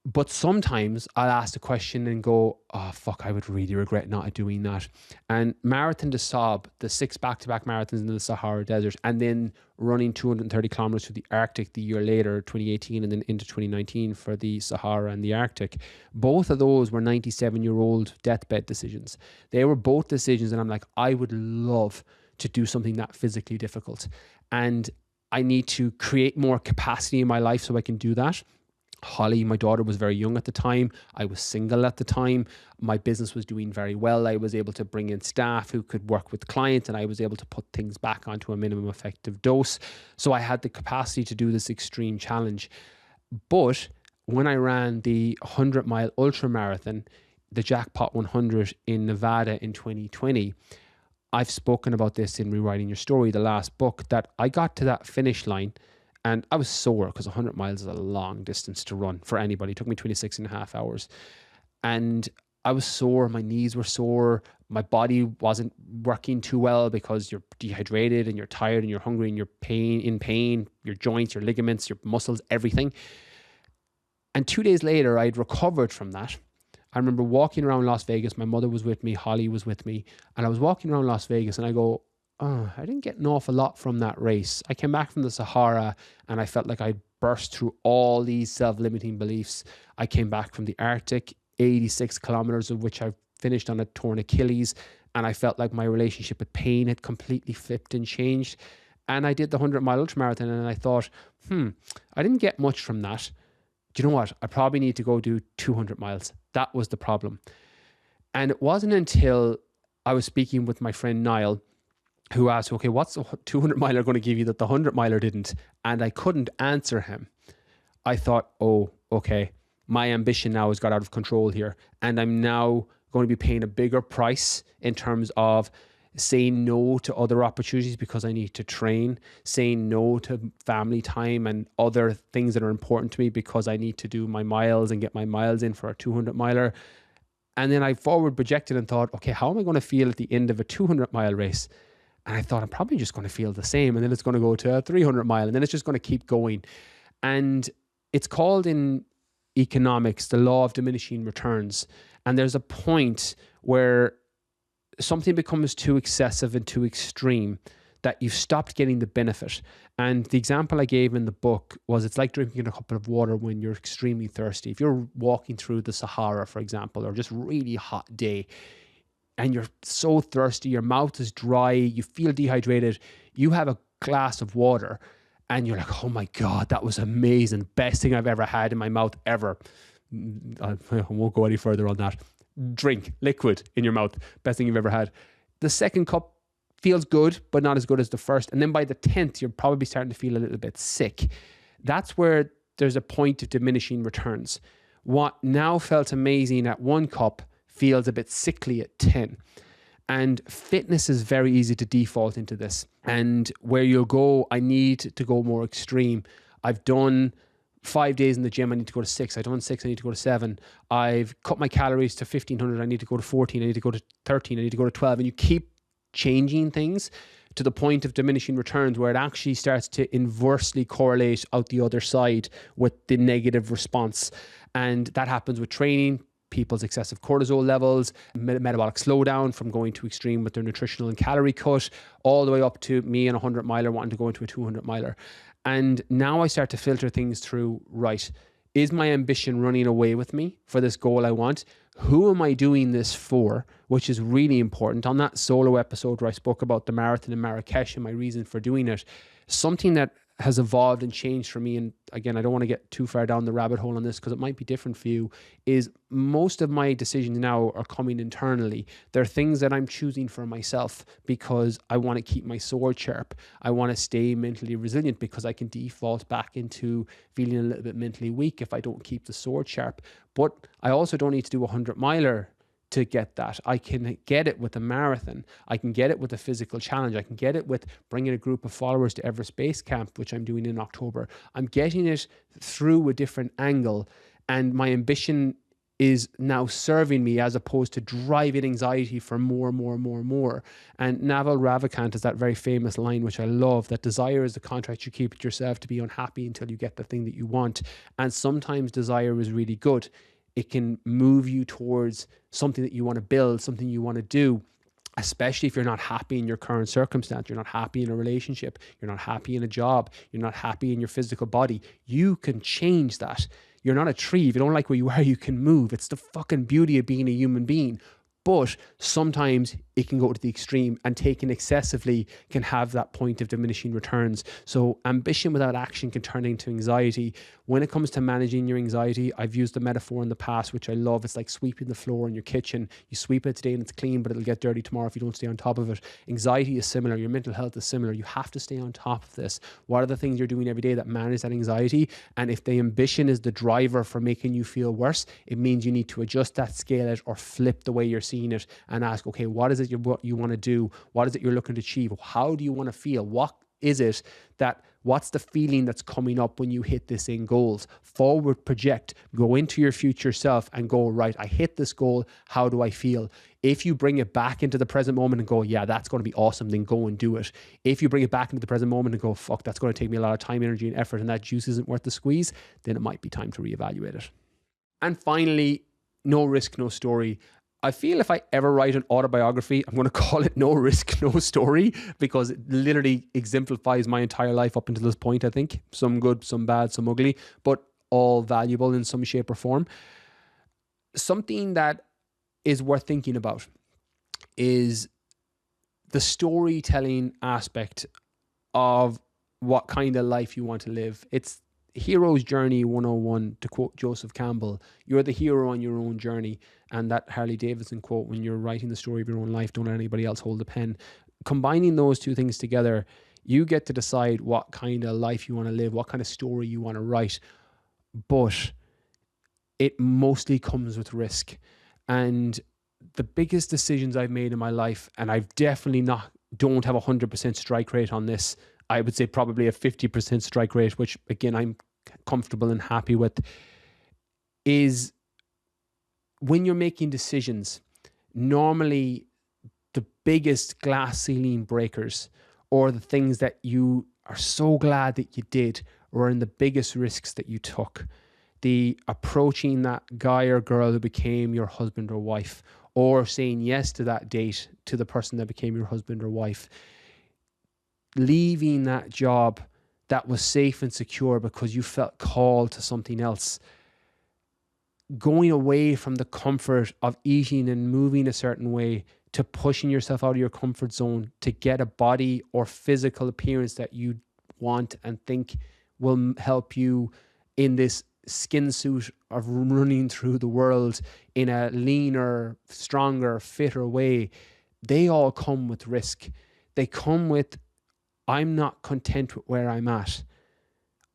But sometimes I'll ask the question and go, oh, fuck, I would really regret not doing that. And Marathon des Sables, the 6 back-to-back marathons in the Sahara Desert, and then running 230 kilometers through the Arctic the year later, 2018, and then into 2019 for the Sahara and the Arctic. Both of those were 97-year-old deathbed decisions. They were both decisions, and I'm like, I would love to do something that physically difficult. And I need to create more capacity in my life so I can do that. Holly, my daughter, was very young at the time. I was single at the time. My business was doing very well. I was able to bring in staff who could work with clients, and I was able to put things back onto a minimum effective dose. So I had the capacity to do this extreme challenge. But when I ran the 100-mile ultra marathon, the Jackpot 100 in Nevada in 2020, I've spoken about this in Rewriting Your Story, the last book, that I got to that finish line and I was sore because 100 miles is a long distance to run for anybody. It took me 26 and a half hours. And I was sore. My knees were sore. My body wasn't working too well because you're dehydrated and you're tired and you're hungry and you're in pain, your joints, your ligaments, your muscles, everything. And 2 days later, I'd recovered from that. I remember walking around Las Vegas. My mother was with me. Holly was with me. And I was walking around Las Vegas and I go, oh, I didn't get an awful lot from that race. I came back from the Sahara and I felt like I'd burst through all these self-limiting beliefs. I came back from the Arctic, 86 kilometers of which I finished on a torn Achilles. And I felt like my relationship with pain had completely flipped and changed. And I did the 100-mile ultramarathon and I thought, I didn't get much from that. Do you know what? I probably need to go do 200 miles. That was the problem. And it wasn't until I was speaking with my friend Niall, who asked, okay, what's a 200 miler going to give you that the 100 miler didn't? And I couldn't answer him. I thought, oh, okay, my ambition now has got out of control here. And I'm now going to be paying a bigger price in terms of saying no to other opportunities because I need to train, saying no to family time and other things that are important to me because I need to do my miles and get my miles in for a 200 miler. And then I forward projected and thought, okay, how am I going to feel at the end of a 200 mile race? And I thought, I'm probably just going to feel the same. And then it's going to go to a 300 mile. And then it's just going to keep going. And it's called in economics, the law of diminishing returns. And there's a point where something becomes too excessive and too extreme that you've stopped getting the benefit. And the example I gave in the book was it's like drinking a cup of water when you're extremely thirsty. If you're walking through the Sahara, for example, or just really hot day, and you're so thirsty, your mouth is dry, you feel dehydrated, you have a glass of water and you're like, oh my God, that was amazing. Best thing I've ever had in my mouth ever. I won't go any further on that. Drink, liquid in your mouth. Best thing you've ever had. The second cup feels good, but not as good as the first. And then by the 10th, you're probably starting to feel a little bit sick. That's where there's a point of diminishing returns. What now felt amazing at 1 cup feels a bit sickly at 10. And fitness is very easy to default into this. And where you'll go, I need to go more extreme. I've done 5 days in the gym, I need to go to 6. I've done 6, I need to go to 7. I've cut my calories to 1,500, I need to go to 14. I need to go to 13, I need to go to 12. And you keep changing things to the point of diminishing returns where it actually starts to inversely correlate out the other side with the negative response. And that happens with training, people's excessive cortisol levels, metabolic slowdown from going to extreme with their nutritional and calorie cut, all the way up to me and a 100 miler wanting to go into a 200 miler. And now I start to filter things through, right, is my ambition running away with me for this goal I want? Who am I doing this for? Which is really important. On that solo episode where I spoke about the marathon in Marrakesh and my reason for doing it, something that has evolved and changed for me, and again, I don't want to get too far down the rabbit hole on this because it might be different for you, is most of my decisions now are coming internally. They're things that I'm choosing for myself because I want to keep my sword sharp. I want to stay mentally resilient because I can default back into feeling a little bit mentally weak if I don't keep the sword sharp. But I also don't need to do a 100-miler to get that. I can get it with a marathon. I can get it with a physical challenge. I can get it with bringing a group of followers to Everest Base Camp, which I'm doing in October. I'm getting it through a different angle, and my ambition is now serving me as opposed to driving anxiety for more. And Naval Ravikant has that very famous line, which I love, that desire is the contract you keep with yourself to be unhappy until you get the thing that you want. And sometimes desire is really good. It can move you towards something that you want to build, something you want to do, especially if you're not happy in your current circumstance. You're not happy in a relationship. You're not happy in a job. You're not happy in your physical body. You can change that. You're not a tree. If you don't like where you are, you can move. It's the fucking beauty of being a human being. But sometimes it can go to the extreme, and taking excessively can have that point of diminishing returns. So ambition without action can turn into anxiety. When it comes to managing your anxiety, I've used the metaphor in the past, which I love. It's like sweeping the floor in your kitchen. You sweep it today and it's clean, but it'll get dirty tomorrow if you don't stay on top of it. Anxiety is similar. Your mental health is similar. You have to stay on top of this. What are the things you're doing every day that manage that anxiety? And if the ambition is the driver for making you feel worse, it means you need to adjust that, scale it, or flip the way you're seeing it and ask, okay, what is it what you want to do? What is it you're looking to achieve? How do you want to feel? What's the feeling that's coming up when you hit this in goals? Forward project, go into your future self and go, right, I hit this goal. How do I feel? If you bring it back into the present moment and go, yeah, that's going to be awesome, then go and do it. If you bring it back into the present moment and go, fuck, that's going to take me a lot of time, energy, and effort, and that juice isn't worth the squeeze, then it might be time to reevaluate it. And finally, no risk, no story. I feel if I ever write an autobiography, I'm going to call it No Risk, No Story, because it literally exemplifies my entire life up until this point, I think. Some good, some bad, some ugly, but all valuable in some shape or form. Something that is worth thinking about is the storytelling aspect of what kind of life you want to live. It's Hero's Journey 101, to quote Joseph Campbell. You're the hero on your own journey. And that Harley Davidson quote, when you're writing the story of your own life, don't let anybody else hold the pen. Combining those two things together, you get to decide what kind of life you want to live, what kind of story you want to write. But it mostly comes with risk. And the biggest decisions I've made in my life, and I've definitely don't have 100% strike rate on this. I would say probably a 50% strike rate, which again, I'm comfortable and happy with, is when you're making decisions, normally the biggest glass ceiling breakers, or the things that you are so glad that you did, or in the biggest risks that you took. The approaching that guy or girl who became your husband or wife, or saying yes to that date to the person that became your husband or wife. Leaving that job that was safe and secure because you felt called to something else. Going away from the comfort of eating and moving a certain way to pushing yourself out of your comfort zone to get a body or physical appearance that you want and think will help you in this skin suit of running through the world in a leaner, stronger, fitter way. They all come with risk. They come with, I'm not content with where I'm at.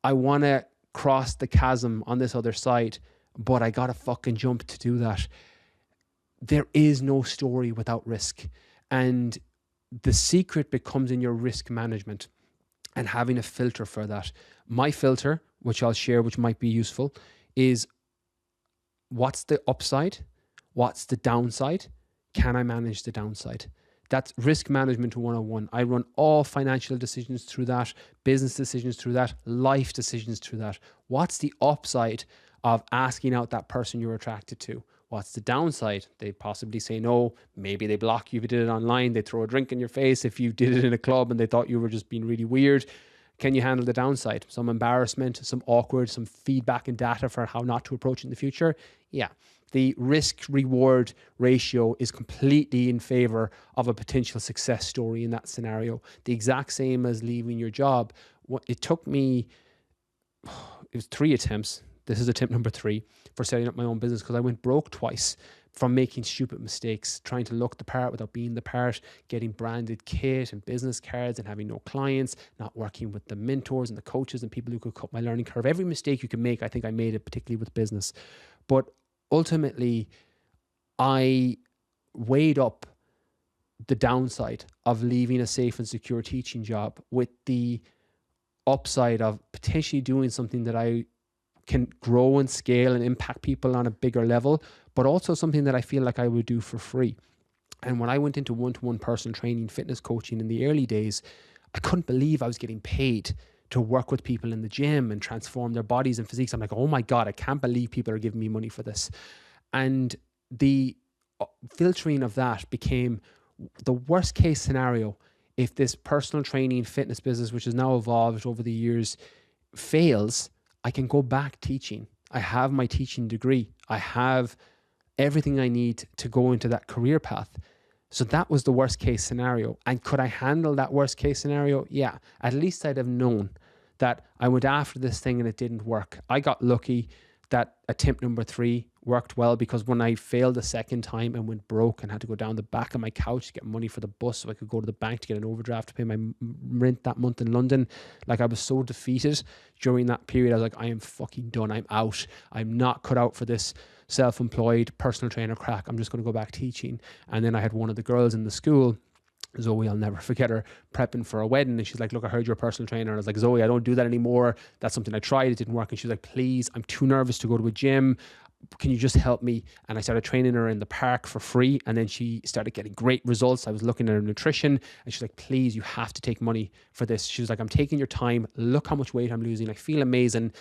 I want to cross the chasm on this other side, but I got to fucking jump to do that. There is no story without risk. And the secret becomes in your risk management and having a filter for that. My filter, which I'll share, which might be useful, is what's the upside? What's the downside? Can I manage the downside? That's risk management 101. I run all financial decisions through that, business decisions through that, life decisions through that. What's the upside of asking out that person you're attracted to? What's the downside? They possibly say no. Maybe they block you if you did it online. They throw a drink in your face if you did it in a club and they thought you were just being really weird. Can you handle the downside? Some embarrassment, some awkward, some feedback and data for how not to approach it in the future? Yeah. The risk-reward ratio is completely in favor of a potential success story in that scenario. The exact same as leaving your job. it took me, it was 3 attempts. This is attempt number 3 for setting up my own business, because I went broke twice from making stupid mistakes, trying to look the part without being the part, getting branded kit and business cards and having no clients, not working with the mentors and the coaches and people who could cut my learning curve. Every mistake you can make, I think I made it, particularly with business. But ultimately, I weighed up the downside of leaving a safe and secure teaching job with the upside of potentially doing something that I can grow and scale and impact people on a bigger level, but also something that I feel like I would do for free. And when I went into one-to-one personal training, fitness coaching in the early days, I couldn't believe I was getting paid to work with people in the gym and transform their bodies and physiques. I'm like, oh my God, I can't believe people are giving me money for this. And the filtering of that became the worst case scenario. If this personal training fitness business, which has now evolved over the years, fails, I can go back teaching. I have my teaching degree. I have everything I need to go into that career path. So that was the worst case scenario. And could I handle that worst case scenario? Yeah. At least I'd have known that I went after this thing and it didn't work. I got lucky that attempt number 3 worked well, because when I failed the second time and went broke and had to go down the back of my couch to get money for the bus so I could go to the bank to get an overdraft to pay my rent that month in London, like I was so defeated during that period. I was like, I am fucking done. I'm out. I'm not cut out for this self-employed personal trainer crack. I'm just going to go back teaching. And then I had one of the girls in the school, Zoe, I'll never forget her, prepping for a wedding, and she's like, look, I heard you're a personal trainer. And I was like, Zoe, I don't do that anymore. That's something I tried, it didn't work. And she's like, please, I'm too nervous to go to a gym. Can you just help me? And I started training her in the park for free. And then she started getting great results. I was looking at her nutrition, and she's like, please, you have to take money for this. She was like, I'm taking your time. Look how much weight I'm losing. I feel amazing.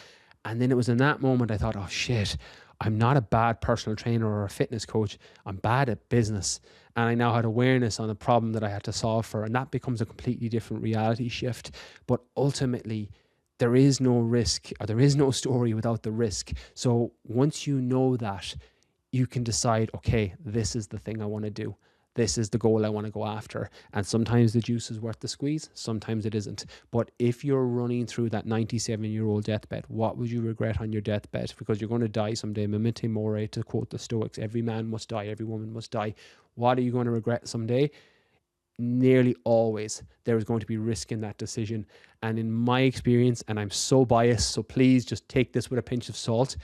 And then it was in that moment I thought, oh shit, I'm not a bad personal trainer or a fitness coach. I'm bad at business. And I now had awareness on the problem that I had to solve for. And that becomes a completely different reality shift. But ultimately, there is no risk, or there is no story without the risk. So once you know that, you can decide, okay, this is the thing I want to do. This is the goal I want to go after. And sometimes the juice is worth the squeeze. Sometimes it isn't. But if you're running through that 97-year-old deathbed, what would you regret on your deathbed? Because you're going to die someday. Memento mori, to quote the Stoics, every man must die, every woman must die. What are you going to regret someday? Nearly always there is going to be risk in that decision. And in my experience, and I'm so biased, so please just take this with a pinch of salt,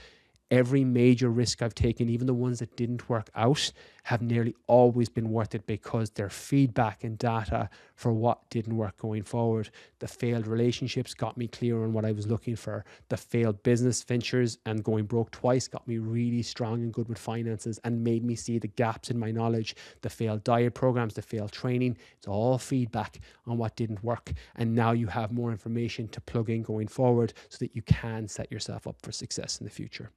every major risk I've taken, even the ones that didn't work out, have nearly always been worth it, because their feedback and data for what didn't work going forward. The failed relationships got me clear on what I was looking for. The failed business ventures and going broke twice got me really strong and good with finances and made me see the gaps in my knowledge. The failed diet programs, the failed training, it's all feedback on what didn't work. And now you have more information to plug in going forward so that you can set yourself up for success in the future.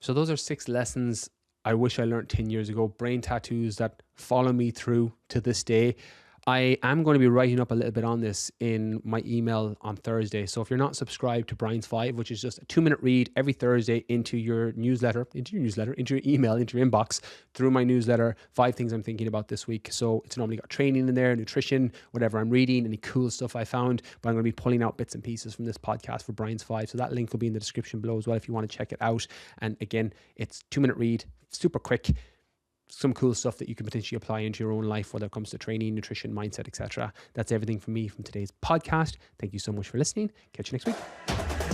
So those are 6 lessons I wish I learned 10 years ago, brain tattoos that follow me through to this day. I am going to be writing up a little bit on this in my email on Thursday. So if you're not subscribed to Brian's 5, which is just a 2-minute read every Thursday into your newsletter, into your email, into your inbox, through my newsletter, 5 things I'm thinking about this week. So it's normally got training in there, nutrition, whatever I'm reading, any cool stuff I found, but I'm going to be pulling out bits and pieces from this podcast for Brian's 5. So that link will be in the description below as well if you want to check it out. And again, it's 2-minute read, super quick. Some cool stuff that you can potentially apply into your own life, whether it comes to training, nutrition, mindset, etc. That's everything from me from today's podcast. Thank you so much for listening. Catch you next week.